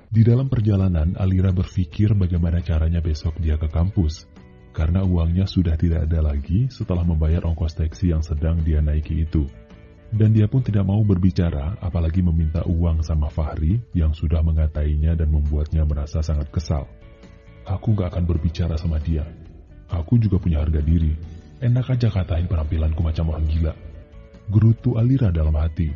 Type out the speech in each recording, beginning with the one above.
Di dalam perjalanan, Alira berpikir bagaimana caranya besok dia ke kampus. Karena uangnya sudah tidak ada lagi setelah membayar ongkos taksi yang sedang dia naiki itu. Dan dia pun tidak mau berbicara, apalagi meminta uang sama Fahri yang sudah mengatainya dan membuatnya merasa sangat kesal. Aku gak akan berbicara sama dia. Aku juga punya harga diri. Enak aja katain penampilanku macam orang gila. Gerutu Alira dalam hati.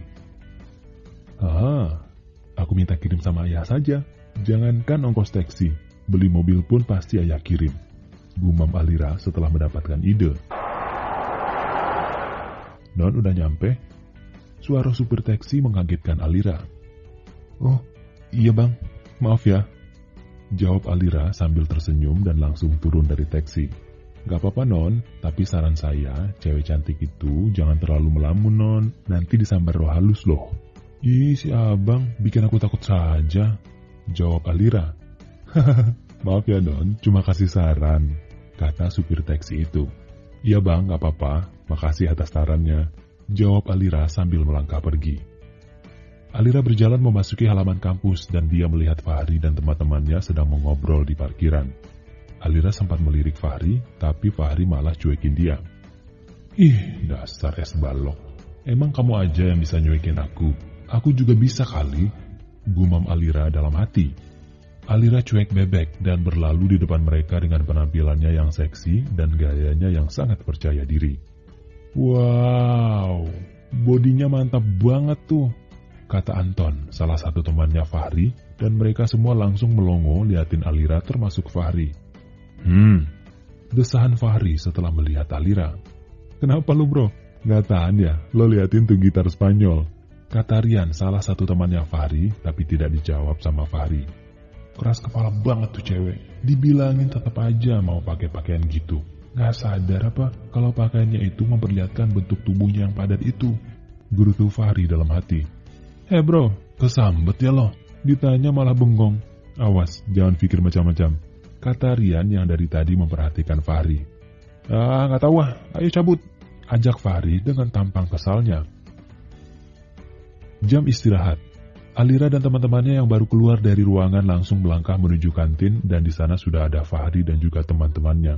Aku minta kirim sama ayah saja. Jangankan ongkos taksi, beli mobil pun pasti ayah kirim. Gumam Alira setelah mendapatkan ide. Non udah nyampe? Suara supir taksi mengagetkan Alira. Oh, iya bang, maaf ya. Jawab Alira sambil tersenyum dan langsung turun dari taksi. Gak apa-apa non, tapi saran saya, cewek cantik itu jangan terlalu melamun non, nanti disambar roh halus loh. Ih, si abang bikin aku takut saja, jawab Alira. Maaf ya non, cuma kasih saran, kata supir taksi itu. Iya bang, gak apa-apa, makasih atas sarannya, jawab Alira sambil melangkah pergi. Alira berjalan memasuki halaman kampus dan dia melihat Fahri dan teman-temannya sedang mengobrol di parkiran. Alira sempat melirik Fahri, tapi Fahri malah cuekin dia. Ih, dasar es balok. Emang kamu aja yang bisa nyuekin aku. Aku juga bisa kali, gumam Alira dalam hati. Alira cuek bebek dan berlalu di depan mereka dengan penampilannya yang seksi dan gayanya yang sangat percaya diri. Wow, bodinya mantap banget tuh, kata Anton, salah satu temannya Fahri, dan mereka semua langsung melongo liatin Alira termasuk Fahri. Desahan Fahri setelah melihat Alira. Kenapa lu bro? Gak tahan ya, lo liatin tuh gitar Spanyol, kata Rian, salah satu temannya Fahri, tapi tidak dijawab sama Fahri. Keras kepala banget tuh cewek, dibilangin tetap aja mau pakai pakaian gitu. Gak sadar apa kalau pakaiannya itu memperlihatkan bentuk tubuhnya yang padat itu, gerutu Fahri dalam hati. Bro, kesambet ya lo, ditanya malah bengong. Awas, jangan pikir macam-macam, kata Rian yang dari tadi memperhatikan Fahri. Gak tahu ayo cabut, ajak Fahri dengan tampang kesalnya. Jam istirahat. Alira dan teman-temannya yang baru keluar dari ruangan langsung melangkah menuju kantin dan di sana sudah ada Fahri dan juga teman-temannya.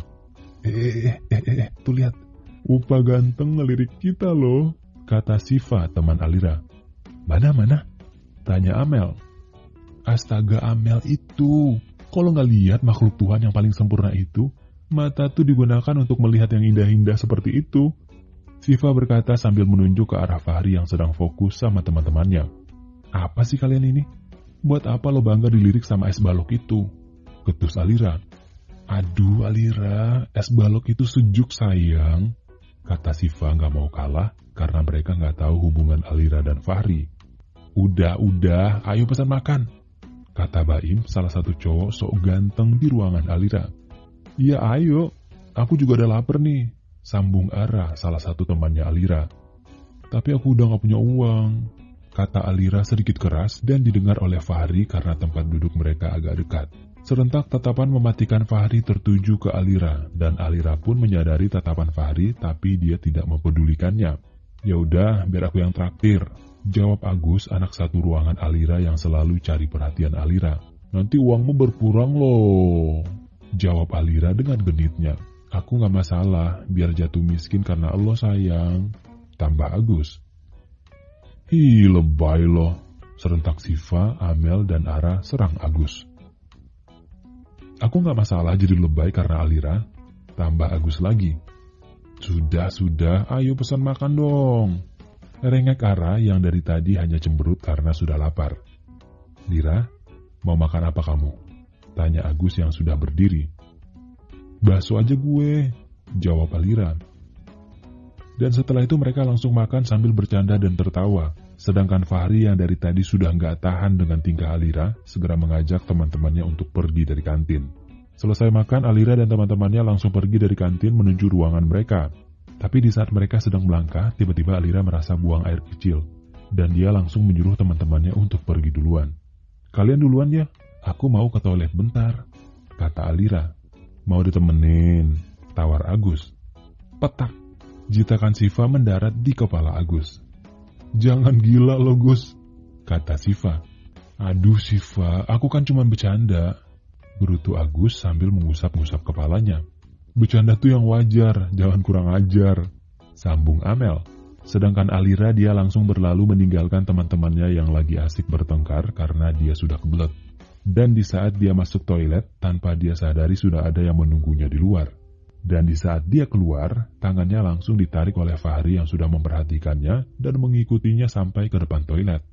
Tuh lihat, Upa ganteng ngelirik kita loh, kata Siva teman Alira. Mana? Tanya Amel. Astaga Amel itu, kalau nggak lihat makhluk Tuhan yang paling sempurna itu, mata tuh digunakan untuk melihat yang indah-indah seperti itu. Siva berkata sambil menunjuk ke arah Fahri yang sedang fokus sama teman-temannya. Apa sih kalian ini? Buat apa lo bangga dilirik sama es balok itu? Ketus Alira. Aduh Alira, es balok itu sejuk sayang, kata Siva nggak mau kalah karena mereka nggak tahu hubungan Alira dan Fahri. Udah, ayo pesan makan, kata Baim, salah satu cowok sok ganteng di ruangan Alira. Iya ayo, aku juga udah lapar nih, sambung Ara, salah satu temannya Alira. Tapi aku udah gak punya uang, kata Alira sedikit keras dan didengar oleh Fahri karena tempat duduk mereka agak dekat. Serentak tatapan mematikan Fahri tertuju ke Alira dan Alira pun menyadari tatapan Fahri tapi dia tidak mempedulikannya. Ya udah, biar aku yang traktir, jawab Agus, anak satu ruangan Alira yang selalu cari perhatian Alira. Nanti uangmu berkurang loh, jawab Alira dengan genitnya. Aku gak masalah, biar jatuh miskin karena Allah sayang, tambah Agus. Hi, lebay loh, serentak Siva, Amel, dan Ara serang Agus. Aku gak masalah jadi lebay karena Alira, tambah Agus lagi. Sudah, ayo pesan makan dong, rengek Ara yang dari tadi hanya cemberut karena sudah lapar. Lira, mau makan apa kamu? Tanya Agus yang sudah berdiri. Bakso aja gue, jawab Alira. Dan setelah itu mereka langsung makan sambil bercanda dan tertawa. Sedangkan Fahri yang dari tadi sudah nggak tahan dengan tingkah Alira, segera mengajak teman-temannya untuk pergi dari kantin. Selesai makan, Alira dan teman-temannya langsung pergi dari kantin menuju ruangan mereka. Tapi di saat mereka sedang melangkah, tiba-tiba Alira merasa buang air kecil. Dan dia langsung menyuruh teman-temannya untuk pergi duluan. Kalian duluan ya, aku mau ke toilet bentar, kata Alira. Mau ditemenin, tawar Agus. Petak, jitakan Siva mendarat di kepala Agus. Jangan gila lo Gus, kata Siva. Aduh Siva, aku kan cuma bercanda, gerutu Agus sambil mengusap-ngusap kepalanya. Bercanda tuh yang wajar, jangan kurang ajar, sambung Amel. Sedangkan Alira dia langsung berlalu meninggalkan teman-temannya yang lagi asik bertengkar karena dia sudah kebelet. Dan di saat dia masuk toilet, tanpa dia sadari sudah ada yang menunggunya di luar. Dan di saat dia keluar, tangannya langsung ditarik oleh Fahri yang sudah memperhatikannya dan mengikutinya sampai ke depan toilet.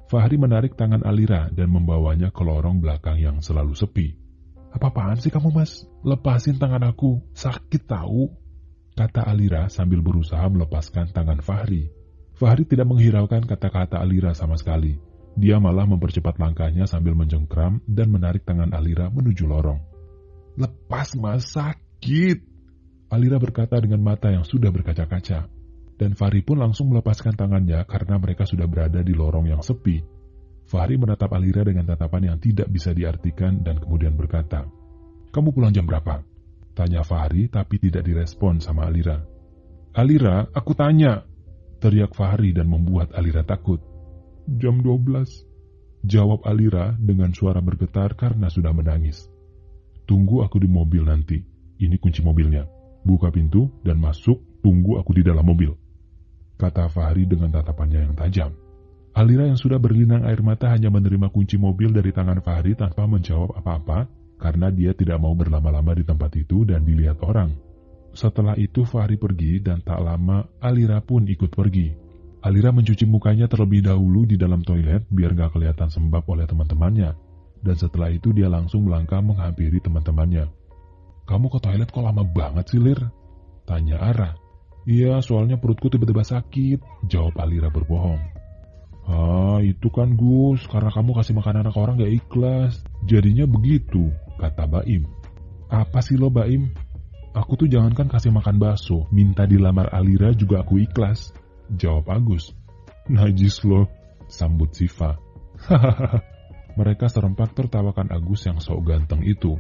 Fahri menarik tangan Alira dan membawanya ke lorong belakang yang selalu sepi. Apa-apaan sih kamu mas? Lepasin tangan aku, sakit tahu, kata Alira sambil berusaha melepaskan tangan Fahri. Fahri tidak menghiraukan kata-kata Alira sama sekali. Dia malah mempercepat langkahnya sambil mencengkram dan menarik tangan Alira menuju lorong. Lepas mas, sakit, Alira berkata dengan mata yang sudah berkaca-kaca. Dan Fahri pun langsung melepaskan tangannya karena mereka sudah berada di lorong yang sepi. Fahri menatap Alira dengan tatapan yang tidak bisa diartikan dan kemudian berkata, "Kamu pulang jam berapa?" Tanya Fahri tapi tidak direspon sama Alira. "Alira, aku tanya!" teriak Fahri dan membuat Alira takut. "Jam 12, jawab Alira dengan suara bergetar karena sudah menangis. "Tunggu aku di mobil nanti. Ini kunci mobilnya. Buka pintu dan masuk, tunggu aku di dalam mobil," kata Fahri dengan tatapannya yang tajam. Alira yang sudah berlinang air mata hanya menerima kunci mobil dari tangan Fahri tanpa menjawab apa-apa karena dia tidak mau berlama-lama di tempat itu dan dilihat orang. Setelah itu Fahri pergi dan tak lama Alira pun ikut pergi. Alira mencuci mukanya terlebih dahulu di dalam toilet biar gak kelihatan sembab oleh teman-temannya. Dan setelah itu dia langsung melangkah menghampiri teman-temannya. "Kamu ke toilet kok lama banget sih, Lir?" tanya Ara. "Iya, soalnya perutku tiba-tiba sakit," jawab Alira berbohong. "Ah, itu kan Gus, karena kamu kasih makan anak orang gak ikhlas. Jadinya begitu," kata Baim. "Apa sih lo Baim? Aku tuh jangankan kasih makan bakso, minta dilamar Alira juga aku ikhlas," jawab Agus. "Najis lo," sambut Siva. Hahaha. Mereka serempak tertawakan Agus yang sok ganteng itu.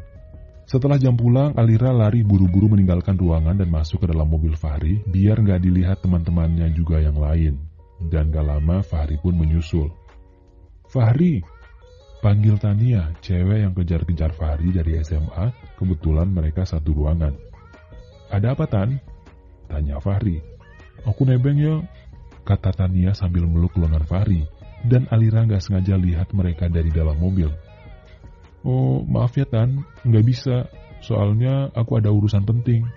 Setelah jam pulang, Alira lari buru-buru meninggalkan ruangan dan masuk ke dalam mobil Fahri biar gak dilihat teman-temannya juga yang lain. Dan gak lama Fahri pun menyusul. "Fahri!" panggil Tania, cewek yang kejar-kejar Fahri dari SMA, kebetulan mereka satu ruangan. "Ada apa Tan?" tanya Fahri. "Aku nebeng ya," kata Tania sambil meluk lengan Fahri. Dan Alira gak sengaja lihat mereka dari dalam mobil. "Oh, maaf ya Tan, nggak bisa, soalnya aku ada urusan penting,"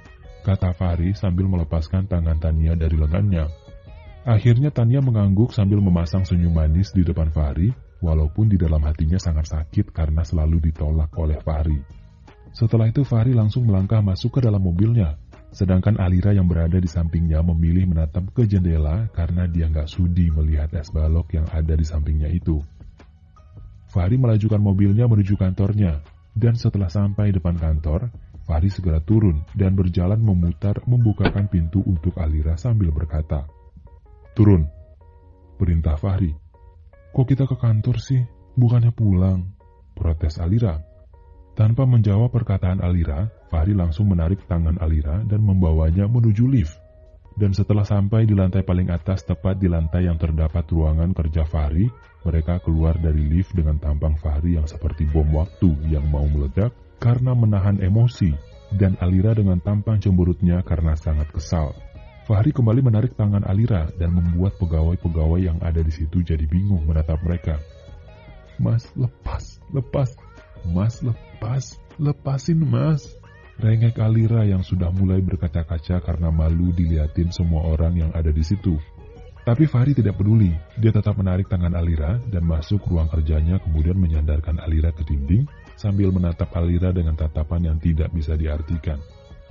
kata Fahri sambil melepaskan tangan Tania dari lengannya. Akhirnya Tania mengangguk sambil memasang senyum manis di depan Fahri, walaupun di dalam hatinya sangat sakit karena selalu ditolak oleh Fahri. Setelah itu Fahri langsung melangkah masuk ke dalam mobilnya, sedangkan Alira yang berada di sampingnya memilih menatap ke jendela karena dia nggak sudi melihat es balok yang ada di sampingnya itu. Fahri melajukan mobilnya menuju kantornya, dan setelah sampai depan kantor, Fahri segera turun dan berjalan memutar membukakan pintu untuk Alira sambil berkata, "Turun," perintah Fahri. "Kok kita ke kantor sih? Bukannya pulang?" protes Alira. Tanpa menjawab perkataan Alira, Fahri langsung menarik tangan Alira dan membawanya menuju lift. Dan setelah sampai di lantai paling atas tepat di lantai yang terdapat ruangan kerja Fahri, mereka keluar dari lift dengan tampang Fahri yang seperti bom waktu yang mau meledak karena menahan emosi, dan Alira dengan tampang cemberutnya karena sangat kesal. Fahri kembali menarik tangan Alira dan membuat pegawai-pegawai yang ada di situ jadi bingung menatap mereka. "Mas, lepas, lepas. Mas, lepas, lepasin mas," rengek Alira yang sudah mulai berkaca-kaca karena malu diliatin semua orang yang ada di situ. Tapi Fahri tidak peduli, dia tetap menarik tangan Alira dan masuk ruang kerjanya kemudian menyandarkan Alira ke dinding sambil menatap Alira dengan tatapan yang tidak bisa diartikan.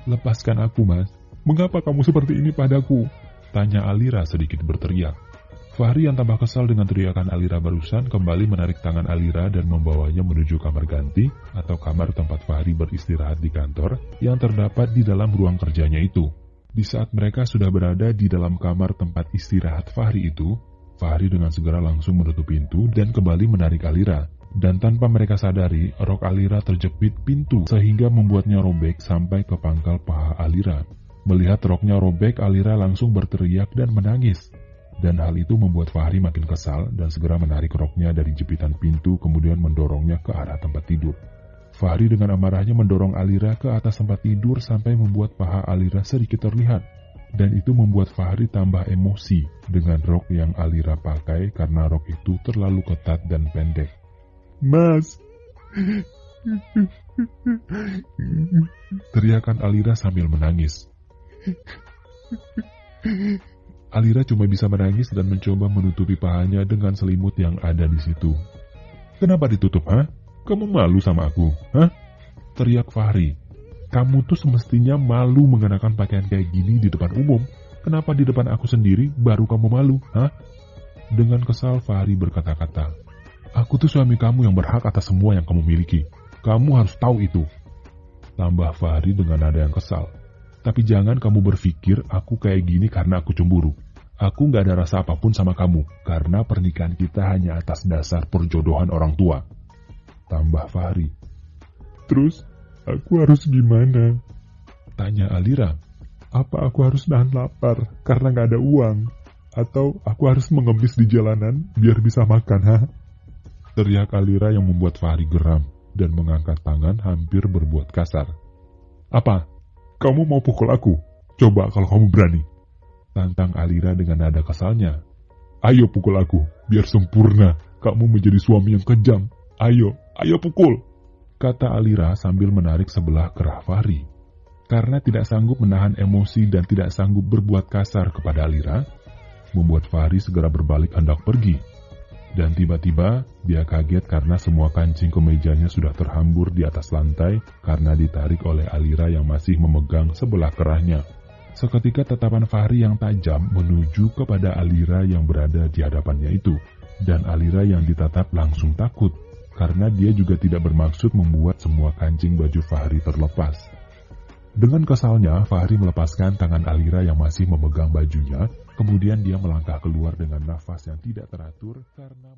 "Lepaskan aku mas, mengapa kamu seperti ini padaku?" tanya Alira sedikit berteriak. Fahri yang tambah kesal dengan teriakan Alira barusan kembali menarik tangan Alira dan membawanya menuju kamar ganti atau kamar tempat Fahri beristirahat di kantor yang terdapat di dalam ruang kerjanya itu. Di saat mereka sudah berada di dalam kamar tempat istirahat Fahri itu, Fahri dengan segera langsung menutup pintu dan kembali menarik Alira. Dan tanpa mereka sadari, rok Alira terjepit pintu sehingga membuatnya robek sampai ke pangkal paha Alira. Melihat roknya robek, Alira langsung berteriak dan menangis. Dan hal itu membuat Fahri makin kesal dan segera menarik roknya dari jepitan pintu kemudian mendorongnya ke arah tempat tidur. Fahri dengan amarahnya mendorong Alira ke atas tempat tidur sampai membuat paha Alira sedikit terlihat. Dan itu membuat Fahri tambah emosi dengan rok yang Alira pakai karena rok itu terlalu ketat dan pendek. "Mas!" teriakan Alira sambil menangis. Alira cuma bisa menangis dan mencoba menutupi pahanya dengan selimut yang ada di situ. "Kenapa ditutup, ha? Kamu malu sama aku, ha?" teriak Fahri. "Kamu tuh semestinya malu mengenakan pakaian kayak gini di depan umum. Kenapa di depan aku sendiri baru kamu malu, ha?" Dengan kesal Fahri berkata-kata, "Aku tuh suami kamu yang berhak atas semua yang kamu miliki. Kamu harus tahu itu." Tambah Fahri dengan nada yang kesal. "Tapi jangan kamu berpikir aku kayak gini karena aku cemburu. Aku gak ada rasa apapun sama kamu, karena pernikahan kita hanya atas dasar perjodohan orang tua." Tambah Fahri. "Terus, aku harus gimana?" tanya Alira. "Apa aku harus nahan lapar karena gak ada uang? Atau aku harus mengemis di jalanan biar bisa makan, ha?" teriak Alira yang membuat Fahri geram dan mengangkat tangan hampir berbuat kasar. "Apa? Kamu mau pukul aku? Coba kalau kamu berani," tantang Alira dengan nada kesalnya. "Ayo pukul aku, biar sempurna kamu menjadi suami yang kejam. Ayo pukul," kata Alira sambil menarik sebelah kerah Fahri. Karena tidak sanggup menahan emosi dan tidak sanggup berbuat kasar kepada Alira, membuat Fahri segera berbalik hendak pergi. Dan tiba-tiba dia kaget karena semua kancing kemejanya sudah terhambur di atas lantai karena ditarik oleh Alira yang masih memegang sebelah kerahnya. Seketika tatapan Fahri yang tajam menuju kepada Alira yang berada di hadapannya itu. Dan Alira yang ditatap langsung takut karena dia juga tidak bermaksud membuat semua kancing baju Fahri terlepas. Dengan kesalnya, Fahri melepaskan tangan Alira yang masih memegang bajunya, kemudian dia melangkah keluar dengan nafas yang tidak teratur karena